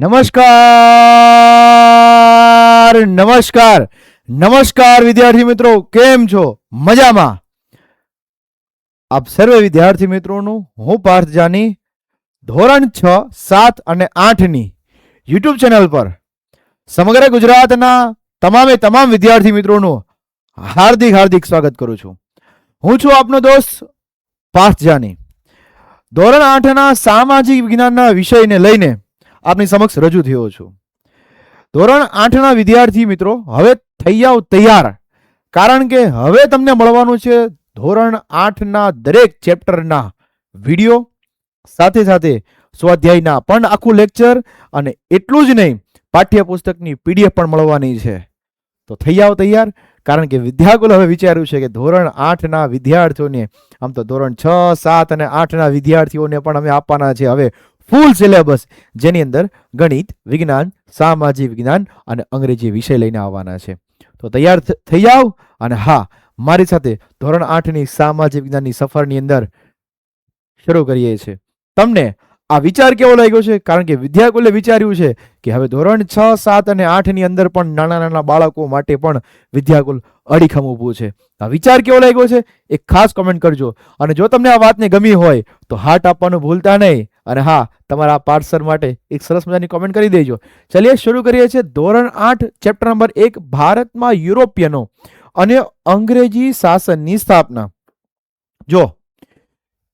નમસ્કાર નમસ્કાર નમસ્કાર વિદ્યાર્થી મિત્રો, કેમ છો? મજામાં? આપ સર્વે વિદ્યાર્થી મિત્રોનું હું પાર્થ જાની ધોરણ 6, 7 અને 8 ની યુટ્યુબ ચેનલ પર સમગ્ર ગુજરાતના તમામ વિદ્યાર્થી મિત્રોનું હાર્દિક હાર્દિક સ્વાગત કરું છું. હું છું આપનો દોસ્ત પાર્થ જાની. ધોરણ 8 ના સામાજિક વિજ્ઞાનના વિષયને લઈને આપની સમક્ષ રજૂ થયો છું. ધોરણ 8 ના વિદ્યાર્થી મિત્રો, હવે થઈ જાવ તૈયાર, કારણ કે હવે તમને મળવાનું છે ધોરણ 8 ના દરેક ચેપ્ટરના વિડીયો, સાથે સાથે સ્વાધ્યાયના પણ આખું લેક્ચર, અને એટલું જ નહીં, પાઠ્યપુસ્તકની પીડીએફ પણ મળવાની છે. તો થઈ જાવ તૈયાર, કારણ કે વિદ્યાકુલ હવે વિચાર્યું છે કે ધોરણ 8 ના વિદ્યાર્થીઓને, આમ તો ધોરણ 6, 7 અને 8 ના વિદ્યાર્થીઓને પણ અમે આપવાના છે હવે ફૂલ સિલેબસ, જેની અંદર ગણિત, વિજ્ઞાન, સામાજિક વિજ્ઞાન અને અંગ્રેજી વિષય લઈને આવવાના છે. તો તૈયાર થઈ જાવ, અને હા, મારી સાથે ધોરણ 8 ની સામાજિક વિજ્ઞાનની સફરની અંદર શરૂ કરીએ છીએ. તમને આ વિચાર કેવો લાગ્યો છે? કારણ કે વિદ્યાકુલે વિચાર્યું છે કે હવે ધોરણ 6, 7 અને 8 ની અંદર પણ નાના નાના બાળકો માટે પણ વિદ્યાકુલ અડીખમ ઊભું છે. આ વિચાર કેવો લાગ્યો છે એ ખાસ કોમેન્ટ કરજો. અને જો તમને આ વાતને ગમી હોય તો હાર્ટ આપવાનું ભૂલતા નહીં. અને હા, તમારા પાર્થ સર માટે એક સરસ મજાની કોમેન્ટ કરી દેજો. ચલિએ શરૂ કરીએ છીએ. ધોરણ 8 ચેપ્ટર નંબર 1, ભારતમાં યુરોપિયનો અને અંગ્રેજી શાસનની સ્થાપના. જો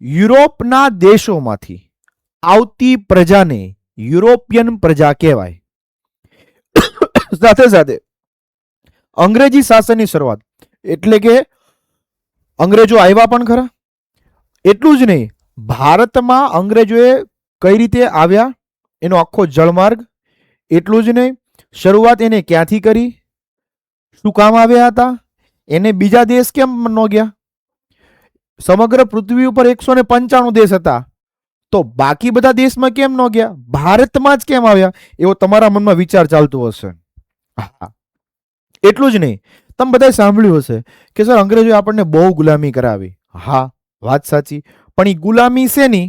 યુરોપના દેશોમાંથી આવતી પ્રજાને યુરોપિયન પ્રજા કહેવાય. સાથે સાથે અંગ્રેજી શાસનની શરૂઆત, એટલે કે અંગ્રેજો આવ્યા પણ ખરા. એટલું જ નહીં, ભારતમાં અંગ્રેજોએ કઈ રીતે આવ્યા એનો આખો જળમાર્ગ. એટલું જ નહીં, શરૂઆત એને ક્યાંથી કરી, શું કામ આવ્યા હતા, એને બીજા દેશ કેમ ન ગયા. સમગ્ર પૃથ્વી ઉપર 195 દેશ હતા, તો બાકી બધા દેશમાં કેમ ન ગયા, ભારતમાં જ કેમ આવ્યા, એવો તમારા મનમાં વિચાર ચાલતો હશે. એટલું જ નહીં, તમે બધાએ સાંભળ્યું હશે કે સર અંગ્રેજોએ આપણને બહુ ગુલામી કરાવી. હા, વાત સાચી, પણ એ ગુલામી શેની?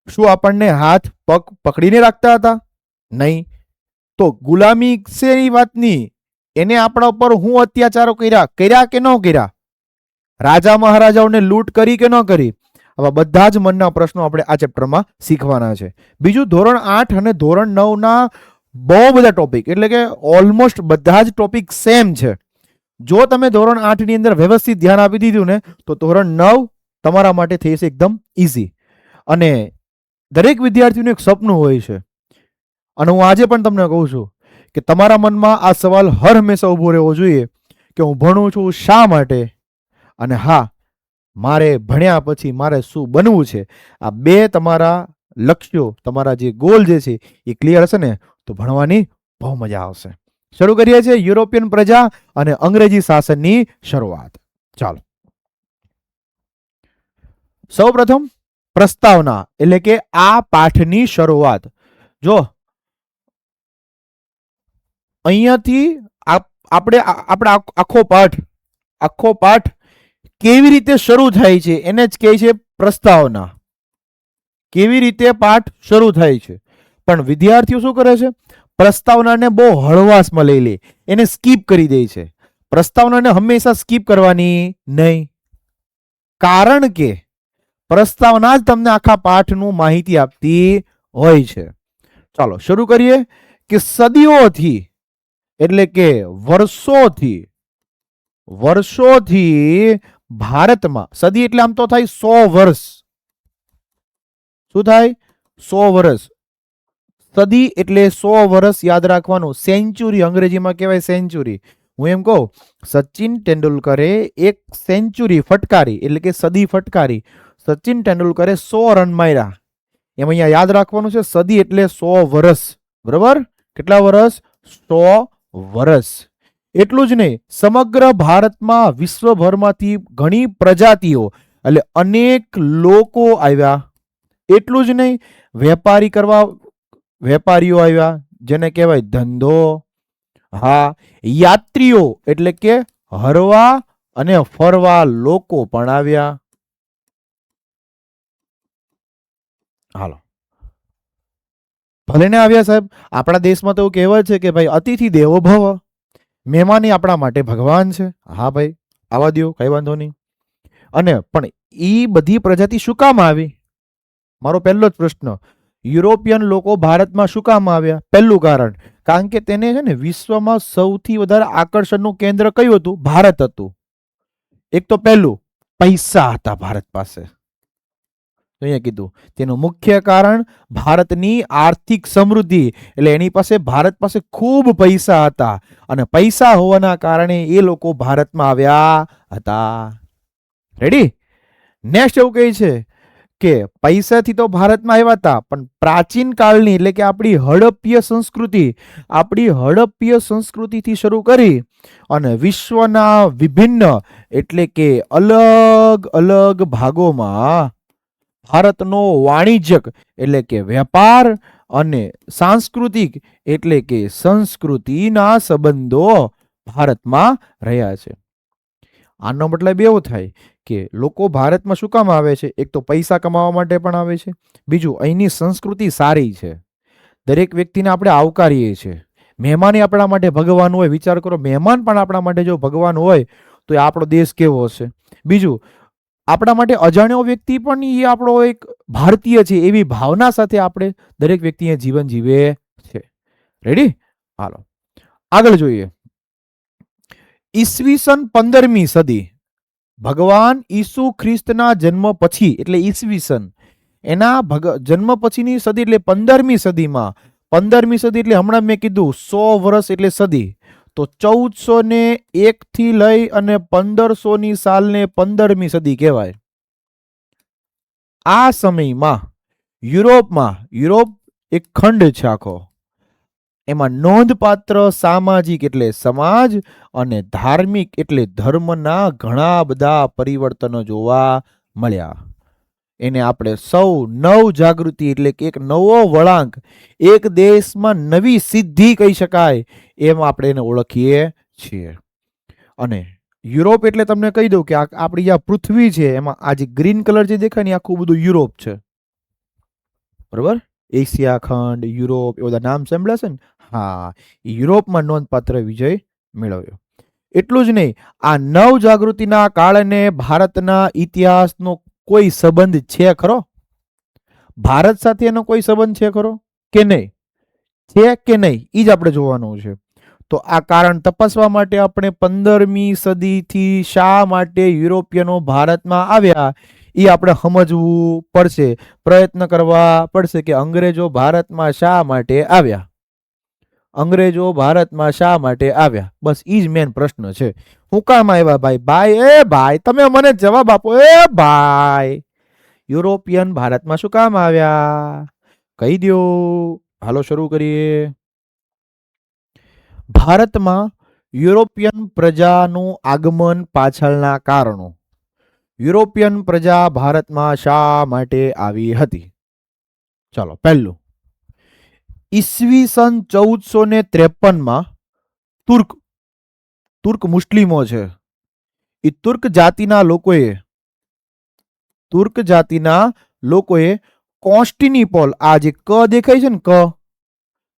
શું આપણને હાથ પગ પકડીને રાખતા હતા? નહીં. તો ગુલામી શેની વાતની? એને આપણા ઉપર હું અત્યાચારો કર્યા કે ન કર્યા? રાજા મહારાજાઓને લૂંટ કરી કે ન કરી? આવા બધા જ મનના પ્રશ્નો આપણે આ ચેપ્ટરમાં શીખવાના છે. બીજું, ધોરણ 8 અને ધોરણ 9 ના બહુ બધા ટોપિક, એટલે કે ઓલમોસ્ટ બધા જ ટોપિક સેમ છે. જો તમે ધોરણ 8 ની અંદર વ્યવસ્થિત ધ્યાન આપી દીધું ને, તો ધોરણ 9 તમારા માટે થઈ જશે એકદમ ઈઝી. અને દરેક વિદ્યાર્થીનું એક સપનું હોય છે, અને હું આજે પણ તમને કહું છું કે તમારા મનમાં આ સવાલ હર હંમેશા ઊભો રહેવો જોઈએ કે હું ભણું છું શા માટે, અને હા, મારે ભણ્યા પછી મારે શું બનવું છે. આ બે તમારા લક્ષ્યો, તમારા જે ગોલ જે છે એ ક્લિયર હશે ને, તો ભણવાની બહુ મજા આવશે. શરૂ કરીએ છીએ યુરોપિયન પ્રજા અને અંગ્રેજી શાસનની શરૂઆત. ચાલો, સૌપ્રથમ પ્રસ્તાવના, એટલે કે આ પાઠની શરૂઆત. જો અહીંયાથી આપણે આખો પાઠ કેવી રીતે શરૂ થાય છે એને જ કહે છે પ્રસ્તાવના. કેવી રીતે પાઠ શરૂ થાય છે, પણ વિદ્યાર્થીઓ શું કરે છે, પ્રસ્તાવનાને બહુ હળવાશમાં લઈ લે, એને સ્કીપ કરી દે છે. પ્રસ્તાવનાને હંમેશા સ્કીપ કરવાની નહીં, કારણ કે પ્રસ્તાવના જ તમને આખા પાઠનું માહિતી આપતી હોય છે. ચાલો શરૂ કરીએ કે સદીઓથી, એટલે કે વર્ષોથી ભારતમાં, સદી એટલે આમ તો થાય 100 વર્ષ. શું થાય? 100 વર્ષ. સદી એટલે 100 વર્ષ, યાદ રાખવાનું. સેન્ચુરી અંગ્રેજીમાં કહેવાય સેન્ચુરી. હું એમ કહું, સચિન તેંડુલકરે એક સેન્ચુરી ફટકારી, એટલે કે સદી ફટકારી. સચિન તેંડુલકરે 100 રન માર્યા. એમ અહીંયા યાદ રાખવાનું છે, સદી એટલે 100 વર્ષ. બરાબર? કેટલા વર્ષ? 100 વર્ષ. એટલું જ નહીં, સમગ્ર ભારતમાં, વિશ્વભરમાંથી ઘણી પ્રજાતિઓ, એટલે અનેક લોકો આવ્યા. એટલું જ નહીં, વેપારીઓ આવ્યા, જેને કહેવાય ધંધો. હા, યાત્રીઓ એટલે કે હરવા અને ફરવા લોકો પણ આવ્યા. હાલો, ભલે ને આવ્યા સાહેબ. આપણા દેશમાં તો એવું કહેવાય છે કે ભાઈ અતિથિ દેવો ભવ, મહેમાન એ આપણા માટે ભગવાન છે. હા ભાઈ, આવા દો, કઈ વાંધો નહીં. અને પણ એ બધી પ્રજાતિ શું કામ આવી? મારો પહેલો જ પ્રશ્ન, યુરોપિયન લોકો ભારતમાં શું કામ આવ્યા? પહેલું કારણ, કારણ કે તેને છે ને વિશ્વમાં સૌથી વધારે આકર્ષણનું કેન્દ્ર કયું હતું? ભારત હતું. એક તો પહેલું, પૈસા હતા ભારત પાસે. અહીંયા કીધું તેનું મુખ્ય કારણ ભારતની આર્થિક સમૃદ્ધિ, એટલે એની પાસે, ભારત પાસે ખૂબ પૈસા હતા અને પૈસા હોવાના કારણે એ લોકો ભારતમાં આવ્યા હતા. રેડી? નેક્સ્ટ એવું કહે છે કે પૈસાથી તો ભારતમાં આવ્યા હતા, પણ પ્રાચીન કાળની એટલે કે આપણી હડપ્પીય સંસ્કૃતિથી શરૂ કરી અને વિશ્વના વિભિન્ન એટલે કે અલગ અલગ ભાગોમાં ભારતનો વાણિજ્યક એટલે કે વેપાર અને સાંસ્કૃતિક એટલે કે સંસ્કૃતિના સંબંધો ભારતમાં રહ્યા છે. આનો મતલબ એવો થાય કે લોકો ભારતમાં શું કામ આવે છે? એક તો પૈસા કમાવા માટે પણ આવે છે, બીજું અહીંની સંસ્કૃતિ સારી છે, દરેક વ્યક્તિને આપણે આવકારીએ છીએ. મહેમાન આપણા માટે ભગવાન હોય. વિચાર કરો, મહેમાન પણ આપણા માટે જો ભગવાન હોય તો એ આપણો દેશ કેવો હશે? બીજું, આપણા માટે અજાણ્યો વ્યક્તિ પણ એ આપણો એક ભારતીય છે એવી ભાવના સાથે આપણે દરેક વ્યક્તિ જીવન જીવે છે. રેડી? હાલો આગળ જોઈએ. ઈસવીસન 15મી સદી, ભગવાન ઈસુ ખ્રિસ્તના જન્મ પછી એટલે ઈસવીસન એના જન્મ પછીની સદી એટલે 15મી સદીમાં, 15મી સદી એટલે હમણાં મેં કીધું 100 વર્ષ એટલે સદી, તો 1401 થી લઈ અને 1500ની સાલને 15મી સદી કહેવાય. આ સમયમાં યુરોપ એક ખંડ છે આખો, એમાં નોંધપાત્ર સામાજિક એટલે સમાજ અને ધાર્મિક એટલે ધર્મના ઘણા બધા પરિવર્તનો જોવા મળ્યા. એને આપણે સૌ નવ જાગૃતિ એટલે કે એક નવો વળાંક, એક દેશમાં નવી સિદ્ધિ કહી શકાય એમ આપણે એને ઓળખીએ છીએ. અને યુરોપ એટલે તમને કહી દઉં કે આપણી આ પૃથ્વી છે એમાં આ જે ગ્રીન કલર જે દેખાય ને આખું બધું યુરોપ છે. બરોબર? એશિયા ખંડ, યુરોપ, એ બધા નામ સાંભળ્યા છે ને? હા, યુરોપમાં નોંધપાત્ર વિજય મેળવ્યો. એટલું જ નહીં, આ નવ જાગૃતિના કારણે ભારતના ઇતિહાસનો કોઈ સંબંધ છે ખરો? ભારત સાથે એનો કોઈ સંબંધ છે ખરો કે નહીં? છે કે નહીં એ જ આપણે જોવાનું છે. તો આ કારણ તપાસવા માટે આપણે 15મી સદીથી શા માટે યુરોપિયનો ભારતમાં આવ્યા એ આપણે સમજવું પડશે, પ્રયત્ન કરવા પડશે કે અંગ્રેજો ભારતમાં શા માટે આવ્યા. અંગ્રેજો ભારતમાં શા માટે આવ્યા? બસ એ જ મેન પ્રશ્ન છે. હું કામ આવ્યા ભાઈ? ભાઈ તમે મને જવાબ આપો. ભાઈ યુરોપિયન ભારતમાં શું કામ આવ્યા? કહી દો. હાલો શરૂ કરીએ. ભારતમાં યુરોપિયન પ્રજાનું આગમન પાછળના કારણો. યુરોપિયન પ્રજા ભારતમાં શા માટે આવી હતી? ચાલો, પહેલું, ઈસવીસન 1453માં તુર્ક મુસ્લિમો છે એ તુર્ક જાતિના લોકોએ કોન્સ્ટેન્ટિનોપલ, આ જે ક દેખાય છે ને, ક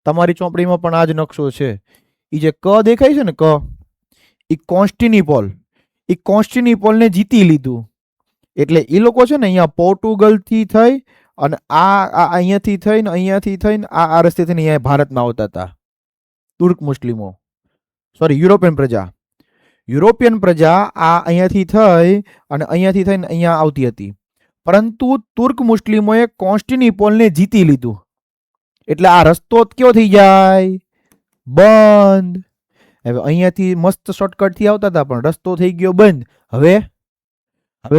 તમારી ચોપડીમાં પણ આ જ નકશો છે, એ જે ક દેખાય છે ને, ક એ કોન્સ્ટેન્ટિનોપલને જીતી લીધું. એટલે એ લોકો છે ને અહીંયા પોર્ટુગલથી થઈ અને અહીંયાથી થઈને આ રસ્તે થઈને અહીંયા ભારતમાં આવતા હતા. તુર્ક મુસ્લિમો, સોરી યુરોપિયન પ્રજા આ અહીંયાથી થઈ અને અહીંયાથી થઈને અહીંયા આવતી હતી. પરંતુ તુર્ક મુસ્લિમોએ કોન્સ્ટેન્ટિનોપલને જીતી લીધું. એટલે આ રસ્તો કયો થઈ જાય? બંધ. હવે અહીંયાથી મસ્ત શોર્ટકટથી આવતા હતા પણ રસ્તો થઈ ગયો બંધ. હવે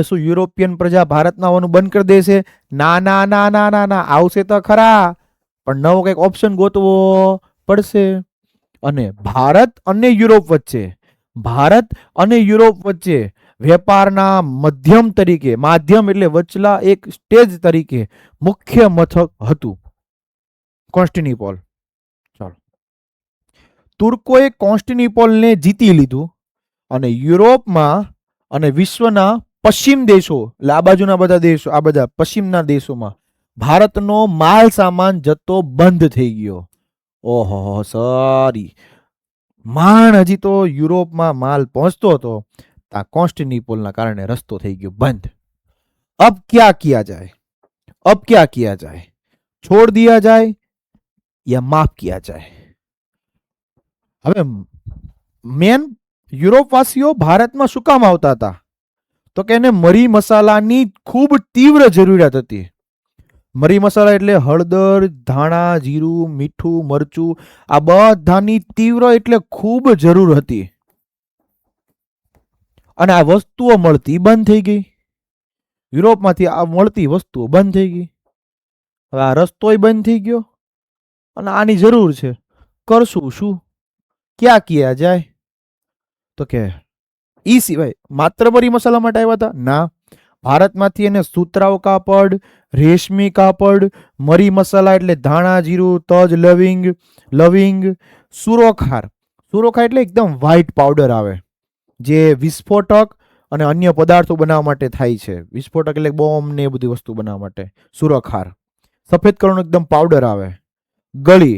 શું યુરોપિયન પ્રજા ભારતમાં આવવાનું બંધ કરી દેશે? ના, આવશે તો ખરા પણ નવો કંઈક ઓપ્શન ગોતવો પડશે. અને ભારત અને યુરોપ વચ્ચે વેપારના માધ્યમ એટલે વચલા એક સ્ટેજ તરીકે મુખ્ય મથક હતું કોન્સ્ટેન્ટિનોપલ. ચાલો, તુર્કોએ કોન્સ્ટેન્ટિનોપલને જીતી લીધું અને યુરોપમાં અને વિશ્વના પશ્ચિમ દેશો એટલે આ બાજુના બધા દેશો, આ બધા પશ્ચિમના દેશોમાં ભારતનો માલ સામાન જથ્થો બંધ થઈ ગયો. ઓહો સોરી, માંડ હજી તો યુરોપમાં માલ પહોંચતો હતો, આ કોન્સ્ટેન્ટિનોપલના કારણે રસ્તો થઈ ગયો બંધ. अब क्या किया जाए, अब क्या किया जाए, छोड़ दिया जाए या माफ किया जाए. હવે મેન યુરોપવાસીઓ ભારતમાં શું કામ આવતા હતા? તો કે એને મરી મસાલાની ખૂબ તીવ્ર જરૂરિયાત હતી. મરી મસાલા એટલે હળદર, ધાણા, જીરું, મીઠું, મરચું, આ બધાની તીવ્ર એટલે ખૂબ જરૂર હતી. અને આ વસ્તુઓ મળતી બંધ થઈ ગઈ. યુરોપમાંથી આ મળતી વસ્તુઓ બંધ થઈ ગઈ. હવે આ રસ્તોય બંધ થઈ ગયો અને આની જરૂર છે, કરશું શું? ક્યાં કિયા જાય? તો કે ઈ સિવાય માત્ર મરી મસાલા માટે આવ્યા હતા? ના, ભારતમાંથી એને સુતરાઉ કાપડ, રેશમી કાપડ, મરી મસાલા એટલે ધાણા, જીરું, તજ, લવિંગ, સુરોખાર. સુરોખાર એટલે એકદમ વ્હાઈટ પાવડર આવે જે વિસ્ફોટક અને અન્ય પદાર્થો બનાવવા માટે થાય છે. વિસ્ફોટક એટલે બોમ્બ ને એ બધી વસ્તુ બનાવવા માટે સુરખાર. સફેદ કલરનો એકદમ પાવડર આવે. ગળી,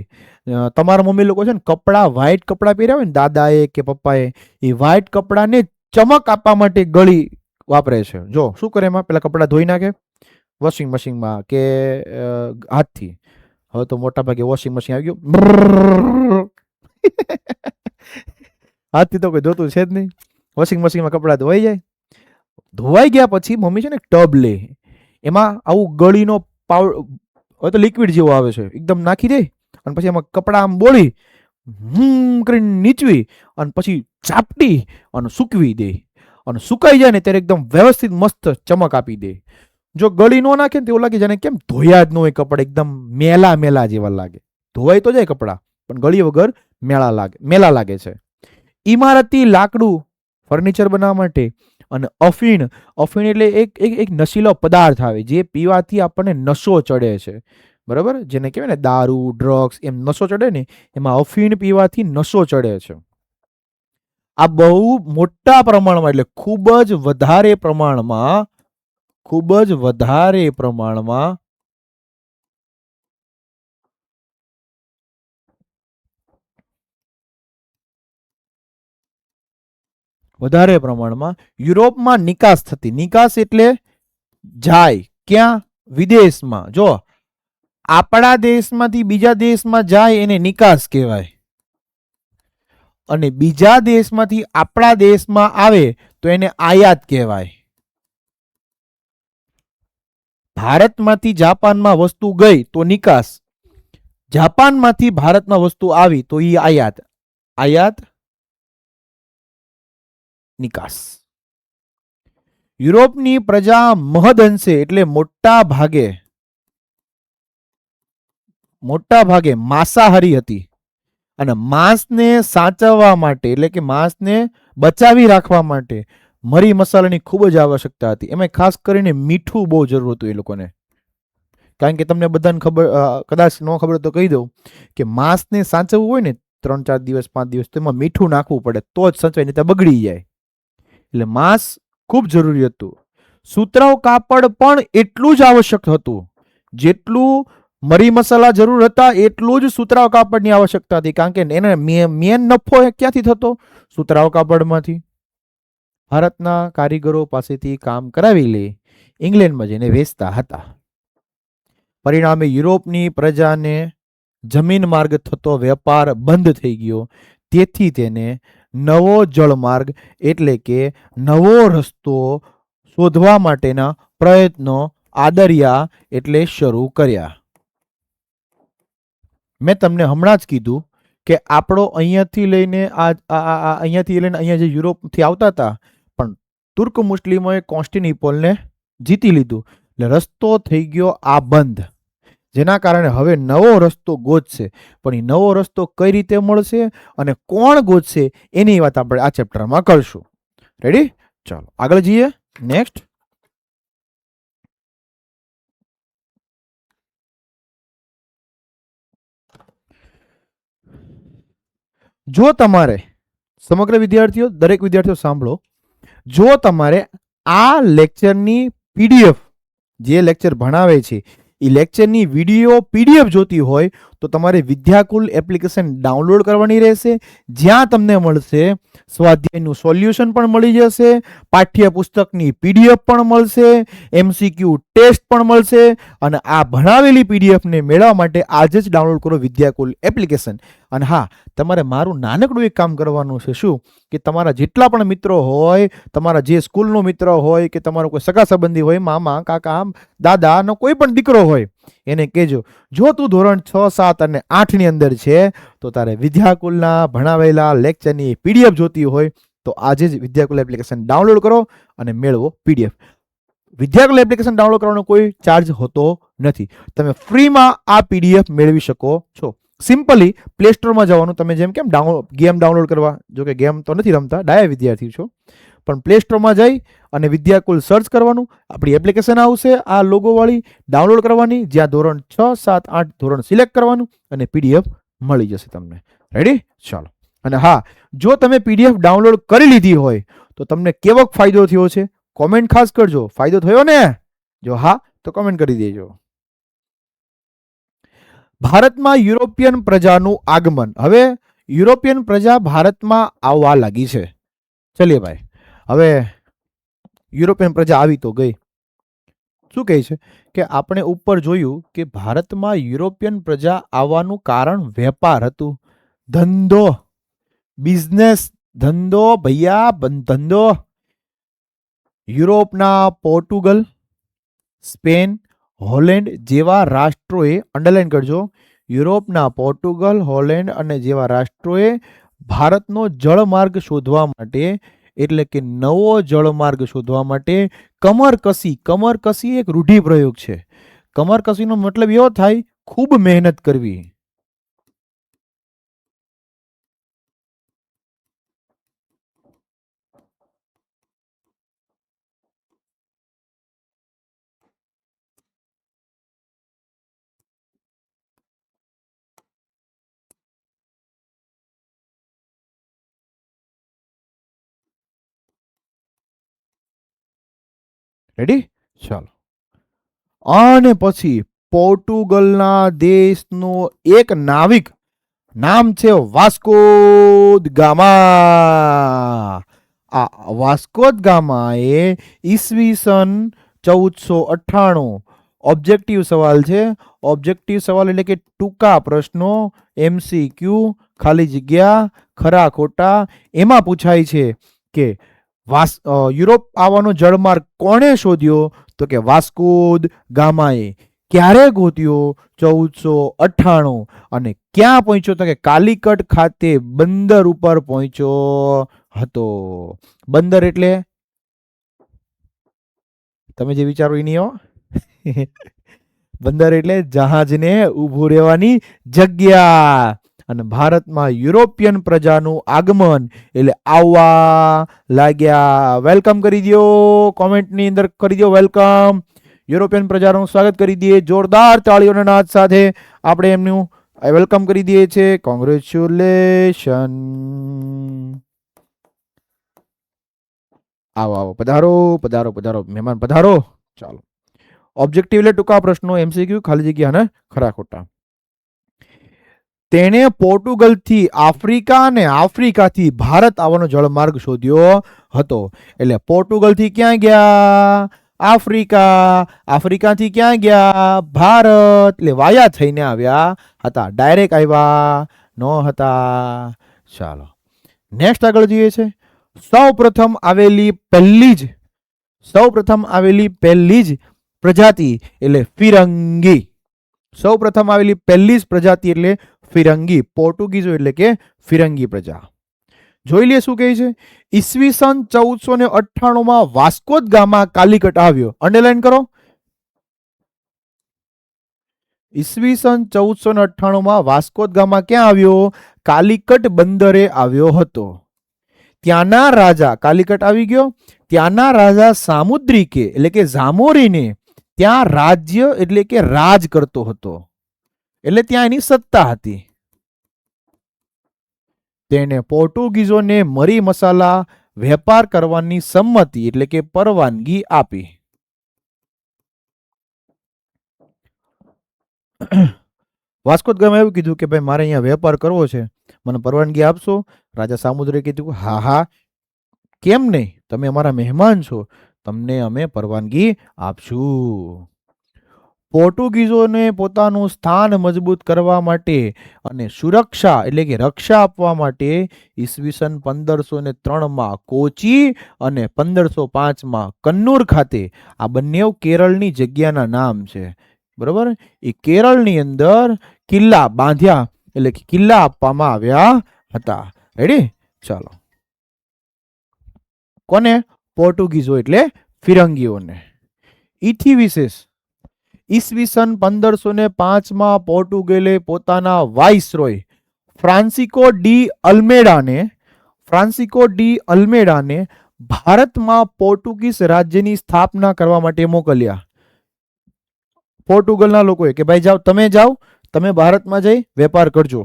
તમારા મમ્મી લોકો છે ને કપડા, વ્હાઈટ કપડા પહેર્યા હોય ને દાદાએ કે પપ્પાએ, એ વ્હાઈટ કપડાને ચમક આપવા માટે ગળી વાપરે છે. જો શું કરે એમાં, પેલા કપડા ધોઈ નાખે વોશિંગ મશીનમાં કે હાથથી. હવે તો મોટા ભાગે વોશિંગ મશીન આવી ગયું, હાથથી તો કોઈ ધોતું છે જ નહીં. વોશિંગ મશીનમાં કપડાં ધોવાઈ જાય. ધોવાઈ ગયા પછી મમ્મી છે ને ટબ લે, એમાં આવું ગળીનો પાવડર, હવે તો લિક્વિડ જેવો આવે છે, એકદમ નાખી દે અને પછી એમાં કપડાં આમ બોળી કરીને નીચવી અને પછી ચાપટી અને સૂકવી દે. અને સુકાઈ જાય ને ત્યારે એકદમ વ્યવસ્થિત મસ્ત ચમક આપી દે. જો ગળી ન નાખે ને તો એવું લાગે જાણે કેમ ધોયા જ ન હોય કપડા, એકદમ મેલા જેવા લાગે. ધોવાઈ તો જાય કપડાં પણ ગળી વગર મેલા લાગે છે. ઇમારતી લાકડું ફર્નિચર બનાવવા માટે. અને અફીણ એટલે એક નશીલો પદાર્થ આવે જે પીવાથી આપણને નશો ચડે છે, બરાબર? જેને કહેવાય ને દારૂ, ડ્રગ્સ, એમ નશો ચડે ને, એમાં અફીણ પીવાથી નશો ચડે છે. આ બહુ મોટા પ્રમાણમાં એટલે ખૂબ જ વધારે પ્રમાણમાં યુરોપમાં નિકાસ થતી. નિકાસ એટલે જાય ક્યાં? વિદેશમાં. જો આપણા દેશમાંથી બીજા દેશમાં જાય એને નિકાસ કહેવાય, અને બીજા દેશમાંથી આપણા દેશમાં આવે તો એને આયાત કહેવાય. ભારતમાંથી જાપાનમાં વસ્તુ ગઈ તો નિકાસ, જાપાનમાંથી ભારતમાં વસ્તુ આવી તો એ આયાત નિકાસ. યુરોપની પ્રજા મહદઅંશે એટલે મોટા ભાગે માંસાહારી હતી અને માંસને સાચવવા માટે એટલે કે માંસને બચાવી રાખવા માટે મરી મસાલાની ખૂબ જ આવશ્યકતા હતી. એમાં ખાસ કરીને મીઠું બહુ જરૂર હતું એ લોકોને. કારણ કે તમને બધાને કદાચ ન ખબર તો કહી દઉં કે માંસને સાચવવું હોય ને 3-4 દિવસ 5 દિવસ, તો એમાં મીઠું નાખવું પડે તો જ સચવાય, નહીં તો બગડી જાય. એટલે માંસ ખૂબ જરૂરી હતું. સુતરાઉ કાપડ પણ એટલું જ આવશ્યક હતું જેટલું મરી મસાલા જરૂર હતા, એટલું જ સુતરાઉ કાપડની આવશ્યકતા હતી. કારણ કે એને મેન નફો ક્યાંથી થતો? સુતરાઉ કાપડમાંથી. ભારતના કારીગરો પાસેથી કામ કરાવી લે ઇંગ્લેન્ડમાં જઈને વેચતા હતા. પરિણામે યુરોપની પ્રજાને જમીન માર્ગ થતો વેપાર બંધ થઈ ગયો. તેથી તેને નવો જળમાર્ગ એટલે કે નવો રસ્તો શોધવા માટેના પ્રયત્નો આદર્યા એટલે શરૂ કર્યા. મેં તમને હમણાં જ કીધું કે આપણો અહીંયાથી લઈને અહીંયા જે યુરોપથી આવતા હતા, પણ તુર્ક મુસ્લિમોએ કોન્સ્ટેન્ટિનોપલને જીતી લીધું એટલે રસ્તો થઈ ગયો આ બંધ. જેના કારણે હવે નવો રસ્તો ગોતશે, પણ એ નવો રસ્તો કઈ રીતે મળશે અને કોણ ગોતશે એની વાત આપણે આ ચેપ્ટરમાં કરશું. રેડી? ચાલો આગળ જઈએ. નેક્સ્ટ, જો તમારે સમગ્ર વિદ્યાર્થીઓ, દરેક વિદ્યાર્થીઓ સાંભળો, જો તમારે આ લેક્ચરની પીડીએફ જે લેક્ચર ભણાવે છે એ લેક્ચરની વિડીયો પીડીએફ જોતી હોય તો તમારે વિદ્યાકુલ એપ્લિકેશન ડાઉનલોડ કરવાની રહેશે, જ્યાં તમને મળશે સ્વાધ્યાયનું સોલ્યુશન પણ મળી જશે, પાઠ્યપુસ્તકની પીડીએફ પણ મળશે, એમસીક્યુ ટેસ્ટ પણ મળશે. અને આ ભણાવેલી પીડીએફને મેળવવા માટે આજે જ ડાઉનલોડ કરો વિદ્યાકુલ એપ્લિકેશન. અને હા, તમારે મારું નાનકડું એક કામ કરવાનું છે. શું કે તમારા જેટલા પણ મિત્રો હોય, તમારા જે સ્કૂલનો મિત્ર હોય કે તમારો કોઈ સગા સંબંધી હોય, મામા, કાકા, દાદાનો કોઈ પણ દીકરો હોય, એને કહેજો જો તું ધોરણ 6, 7 અને 8 ની અંદર છે તો તારે વિદ્યાકુલના ભણાવેલા લેક્ચરની પીડીએફ જોતી હોય તો આજે જ વિદ્યાકુલ એપ્લિકેશન ડાઉનલોડ કરો અને મેળવો પીડીએફ. વિદ્યાકુલ એપ્લિકેશન ડાઉનલોડ કરવાનો કોઈ ચાર્જ હોતો નથી. તમે ફ્રીમાં આ પીડીએફ મેળવી શકો છો. સિમ્પલી પ્લે સ્ટોરમાં જવાનું. તમે જેમ કેમ ગેમ ડાઉનલોડ કરવા, જો કે ગેમ તો નથી રમતા, ડાયા વિદ્યાર્થી છો, પણ પ્લે સ્ટોરમાં જઈ અને વિદ્યાકુલ સર્ચ કરવાનું. આપણી એપ્લિકેશન આવશે આ લોગો વાળી, ડાઉનલોડ કરવાની, જ્યાં ધોરણ 6, 7, 8 ધોરણ સિલેક્ટ કરવાનું અને પીડીએફ મળી જશે તમને. રેડી? ચાલો. અને હા, જો તમે પીડીએફ ડાઉનલોડ કરી લીધી હોય તો તમને કેવો ફાયદો થયો છે કોમેન્ટ ખાસ કરજો. ફાયદો થયો ને? જો હા તો કોમેન્ટ કરી દેજો. ભારતમાં યુરોપિયન પ્રજાનું આગમન. હવે યુરોપિયન પ્રજા ભારતમાં આવવા લાગી છે. ચલીએ ભાઈ, હવે યુરોપિયન પ્રજા આવી તો ગઈ. શું કહે છે કે આપણે ઉપર જોયું કે ભારતમાં યુરોપિયન પ્રજા આવવાનું કારણ વેપાર હતું, ધંધો, બિઝનેસ, ધંધો ભૈયા, ધંધો. યુરોપના પોર્ટુગલ, સ્પેન, હોલેન્ડ જેવા રાષ્ટ્રોએ, અંડરલાઈન કરજો, યુરોપના પોર્ટુગલ, હોલેન્ડ અને જેવા રાષ્ટ્રોએ ભારતનો જળમાર્ગ શોધવા માટે, એટલે કે નવો જળમાર્ગ શોધવા માટે કમર કસી એક રૂઢિપ્રયોગ છે. કમર કસીનો મતલબ એવો થાય ખૂબ મહેનત કરવી. રેડી? ચાલો. અને પછી પોર્ટુગલના દેશનો એક નાવિક, નામ છે વાસ્કો દ ગામા. આ વાસ્કો દ ગામાએ ઈસવીસન 1498, ઓબ્જેક્ટિવ સવાલ છે. ઓબ્જેક્ટિવ સવાલ એટલે કે ટૂંકા પ્રશ્નો, એમસીક્યુ, ખાલી જગ્યા, ખરા ખોટા, એમાં પૂછાય છે કે યુરોપ આવવાનો જળમાર્ગ કોણે શોધ્યો? તો કે વાસ્કો દ ગામાએ. ક્યારે ગોત્યો? 1498. અને ક્યાં પહોંચ્યો? તો કે કાલિકટ ખાતે બંદર ઉપર પહોંચ્યો હતો. બંદર એટલે તમે જે વિચારો એ નહીં હો. બંદર એટલે જહાજને ઊભું રહેવાની જગ્યા. અને ભારતમાં યુરોપિયન પ્રજાનું આગમન એટલે આવવા લાગ્યા. વેલકમ કરી દો, કોમેન્ટની અંદર કરી દો વેલકમ. યુરોપિયન પ્રજાનું સ્વાગત કરી દઈએ જોરદાર તાળીઓના નાદ સાથે. આપણે એમનું વેલકમ કરી દઈએ છીએ. કોંગ્રેચ્યુલેશન. આવો આવો, પધારો પધારો પધારો, મહેમાન પધારો. ચાલો. ઓબ્જેક્ટિવ એટલે ટૂંકા પ્રશ્નો, એમસીક્યુ, ખાલી જગ્યા અને ખરા ખોટા. તેણે પોર્ટુગલથી આફ્રિકા અને આફ્રિકાથી ભારત આવવાનો જળમાર્ગ શોધ્યો હતો. એટલે પોર્ટુગલથી ક્યાં ગયા? આફ્રિકા. આફ્રિકાથી ક્યાં ગયા? ભારત. એટલે વાયા થઈને આવ્યા હતા, ડાયરેક્ટ આવ્યા ન હતા. ચાલો નેક્સ્ટ આગળ જોઈએ છે. સૌ પ્રથમ આવેલી પહેલી જ પ્રજાતિ એટલે ફિરંગી. સૌ પ્રથમ આવેલી પહેલી જ પ્રજાતિ એટલે ફિરંગી. પોર્ટુગીઝો એટલે કે ફિરંગી પ્રજા. જોઈ લે શું કહે છે. ઈસવીસન 1498 વાસ્કો દ ગામા કાલિકટ આવ્યો. અંડરલાઈન કરો. ઈસવીસન 1498 વાસ્કો દ ગામા ક્યાં આવ્યો? કાલિકટ બંદરે આવ્યો હતો. ત્યાંના રાજા, કાલિકટ આવી ગયો, ત્યાંના રાજા સામુદ્રિકે એટલે કે ઝામોરીને ત્યાં રાજ્ય એટલે કે રાજ કરતો હતો, એટલે ત્યાં એની સત્તા હતી. તેને પોર્ટુગીઝોને મરી મસાલા વેપાર કરવાની સંમતિ એટલે કે પરવાનગી આપી. વાસ્કો દ ગામા એવું કીધું કે ભાઈ મારે અહીંયા વેપાર કરવો છે, મને પરવાનગી આપશો? રાજા સામુદ્રે કીધું હા હા, કેમ નહીં, તમે અમારા મહેમાન છો, તમને અમે પરવાનગી આપશું. પોર્ટુગીઝોને પોતાનું સ્થાન મજબૂત કરવા માટે અને સુરક્ષા એટલે કે રક્ષા આપવા માટે ઈસવીસન 1503માં કોચી અને 1505માં કન્નૂર ખાતે, આ બંને કેરળની જગ્યાના નામ છે, બરોબર, એ કેરળની અંદર કિલ્લા બાંધ્યા એટલે કે કિલ્લા આપવામાં આવ્યા હતા. રેડી? ચાલો. કોને? પોર્ટુગીઝો એટલે ફિરંગીઓને. ઈથી વિશેષ ઈસવીસન 1505માં પોર્ટુગલે પોતાના વાઇસરોય ફ્રાન્સિકો ડી અલ્મેડાને ભારતમાં પોર્ટુગીઝ રાજ્યની સ્થાપના કરવા માટે મોકલ્યા. પોર્ટુગલના લોકોએ કે ભાઈ જાઓ, તમે ભારતમાં જઈ વેપાર કરજો.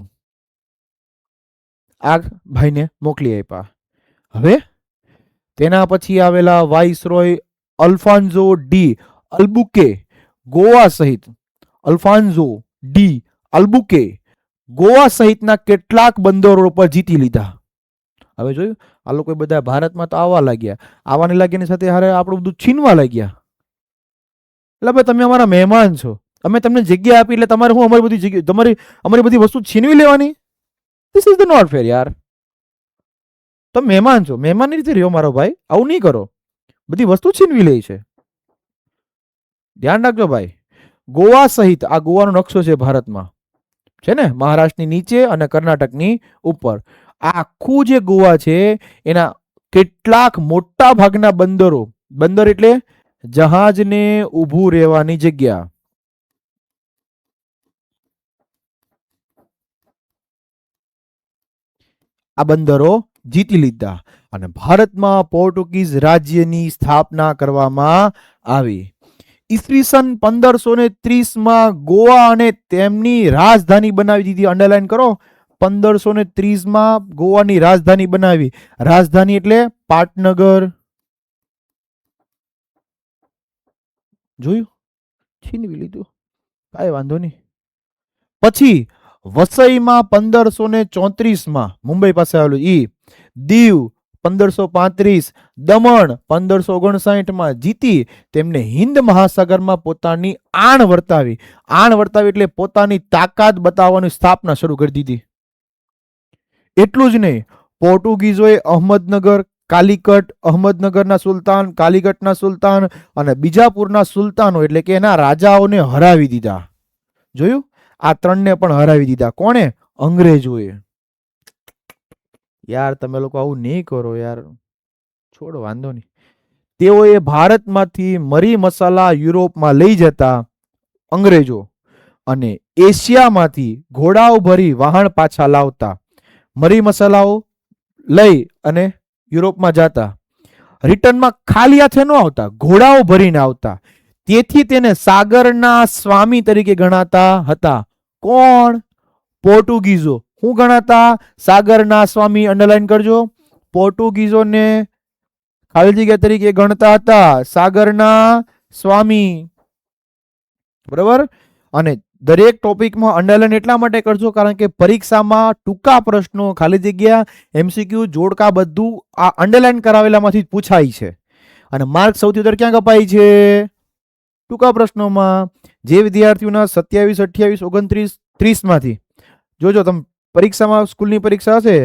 આ ભાઈને મોકલી આપ્યા. હવે તેના પછી આવેલા વાઇસરોય અલ્ફાન્સો ડી અલ્બુકે ગોવા સહિતના કેટલાક બંદરો પર જીતી લીધા. હવે જોયું, આ લોકો બધા ભારતમાં તો આવવા લાગ્યા, આવવાની લાગ્યાની સાથે હારે આપણું બધું છીનવા લાગ્યા. એટલે ભાઈ તમે અમારા મહેમાન છો, અમે તમને જગ્યા આપી એટલે તમારે હું અમારી બધી જગ્યા, અમારી બધી વસ્તુ છીનવી લેવાની? This is the not fair યાર. તમે મહેમાન છો, મહેમાનની રીતે રહ્યો મારો ભાઈ, આવું નહીં કરો, બધી વસ્તુ છીનવી લે છે. ધ્યાન રાખજો ભાઈ. ગોવા સહિત, આ ગોવાનો નકશો છે ભારતમાં, છે ને, મહારાષ્ટ્રની નીચે અને કર્ણાટકની ઉપર. આખું જે ગોવા છે એના કેટલાક મોટા ભાગના બંદરો, બંદર એટલે જહાજને ઊભું રહેવાની જગ્યા, આ બંદરો જીતી લીધા અને ભારતમાં પોર્ટુગીઝ રાજ્યની સ્થાપના કરવામાં આવી. ઈસવીસન 1530માં ગોવા અને તેમની રાજધાની બનાવી દીધી. અંડરલાઈન કરો, 1530માં ગોવાની રાજધાની બનાવી. રાજધાની એટલે પાટનગર. જોયું? છીનવી લીધું, કાંઈ વાંધો નહીં. પછી વસઈમાં 1534માં, મુંબઈ પાસે આવેલું ઈ, દીવ 1535, દમણ 1559માં જીતી તેમને હિન્દ મહાસાગરમાં પોતાની આણ વર્તાવી એટલે પોતાની તાકાત બતાવવાની સ્થાપના શરૂ કરી દીધી. એટલું જ નહીં, પોર્ટુગીઝોએ અહમદનગરના સુલતાન, કાલીકટના સુલતાન અને બીજાપુરના સુલતાનો એટલે કે એના રાજાઓને હરાવી દીધા. જોયું? આ ત્રણને પણ હરાવી દીધા. કોણે? અંગ્રેજોએ. યાર તમે લોકો આવું નહીં કરો યાર, છોડો, વાંધો નહીં. તેઓએ ભારતમાંથી મરી મસાલા યુરોપમાં લઈ જતા અંગ્રેજો અને એશિયામાંથી ઘોડાઓ ભરી વહાણ પાછા લાવતા. મરી મસાલાઓ લઈ અને યુરોપમાં જતા, રિટર્નમાં ખાલી હાથે ન આવતા, ઘોડાઓ ભરીને આવતા. તેથી તેને સાગરના સ્વામી તરીકે ગણાતા હતા. કોણ? પોર્ટુગીઝો. શું ગણાતા? સાગરના સ્વામી. અંડરલાઈન કરજો. પોર્ટુગીઝોને ખાલી જગ્યા તરીકે ગણતા હતા સાગરના સ્વામી, બરાબર. અને દરેક ટોપિકમાં અંડરલાઈન એટલા માટે કરજો કારણ કે પરીક્ષામાં ટૂંકા પ્રશ્નો, ખાલી જગ્યા, એમસીક્યુ, જોડકા બધું આ અંડરલાઈન કરાવેલામાંથી જ પૂછાય છે. અને માર્ક સૌથી વધારે ક્યાં કપાય છે? ટૂંકા પ્રશ્નોમાં. જે વિદ્યાર્થીઓના 27, 28, 29, 30માંથી જોજો તમે, પરીક્ષામાં સ્કૂલની પરીક્ષા હશે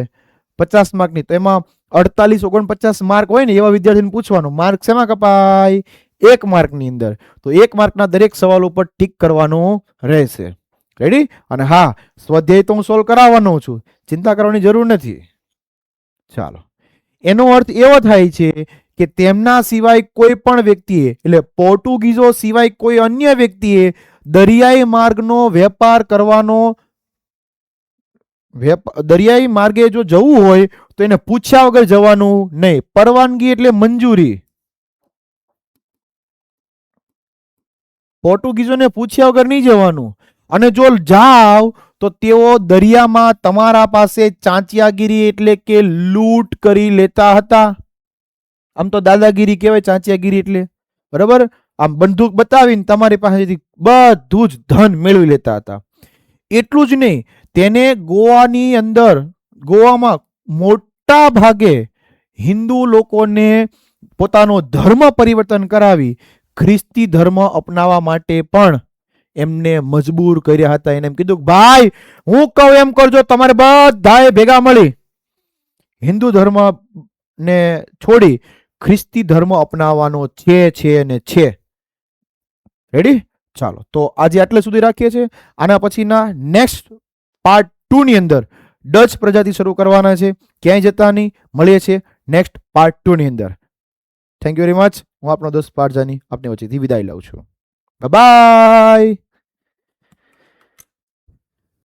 50 માર્કની, તો એમાં 48, 49 માર્ક હોય ને એવા વિદ્યાર્થીને પૂછવાનું. માર્ક શેમાં કપાય? 1 માર્કની અંદર. તો 1 માર્કના દરેક સવાલ ઉપર ટીક કરવાનું રહેશે. રેડી? અને હા, સ્વાધ્યાય તો હું સોલ્વ કરાવવાનો છું, ચિંતા કરવાની જરૂર નથી. ચાલો, એનો અર્થ એવો થાય છે કે તેમના સિવાય કોઈ પણ વ્યક્તિએ, એટલે પોર્ટુગીઝો સિવાય કોઈ અન્ય વ્યક્તિએ દરિયાઈ માર્ગનો વેપાર કરવાનો, દરિયાઈ માર્ગે જો જવું હોય તો એને પૂછ્યા વગર જવાનું નહીં. પરવાનગી એટલે મંજૂરી. પોર્ટુગીઝોને પૂછ્યા વગર નહીં જવાનું. અને જો જાવ તો તેઓ દરિયામાં તમારા પાસે ચાંચિયાગીરી એટલે કે લૂંટ કરી લેતા હતા. આમ તો દાદાગીરી કહેવાય ચાંચિયાગીરી એટલે, બરાબર. આમ બંદૂક બતાવીને તમારી પાસેથી બધું જ ધન મેળવી લેતા હતા. એટલું જ નહીં, તેને ગોવાની અંદર, ગોવામાં મોટા ભાગે હિન્દુ લોકોને પોતાનો ધર્મ પરિવર્તન કરાવી ખ્રિસ્તી ધર્મ અપનાવવા માટે પણ એમને મજબૂર કર્યા હતા. એને એમ કીધું, ભાઈ હું કહું એમ કરજો, તમારે બધાએ ભેગા મળી હિન્દુ ધર્મ ને છોડી ખ્રિસ્તી ધર્મ અપનાવવાનો છે ને છે. રેડી? ચાલો, તો આજે આટલે સુધી રાખીએ છીએ. આના પછીના નેક્સ્ટ પાર્ટ 2 ની અંદર ડચ પ્રજાતિ શરૂ કરવાના છે. ક્યાંય જતા નહીં, મળીએ છીએ નેક્સ્ટ પાર્ટ 2 ની અંદર. Thank you very much. હું આપનો દોસ્ત પારજાની આપની વચ્ચેથી વિદાય લઉં છું. બાય.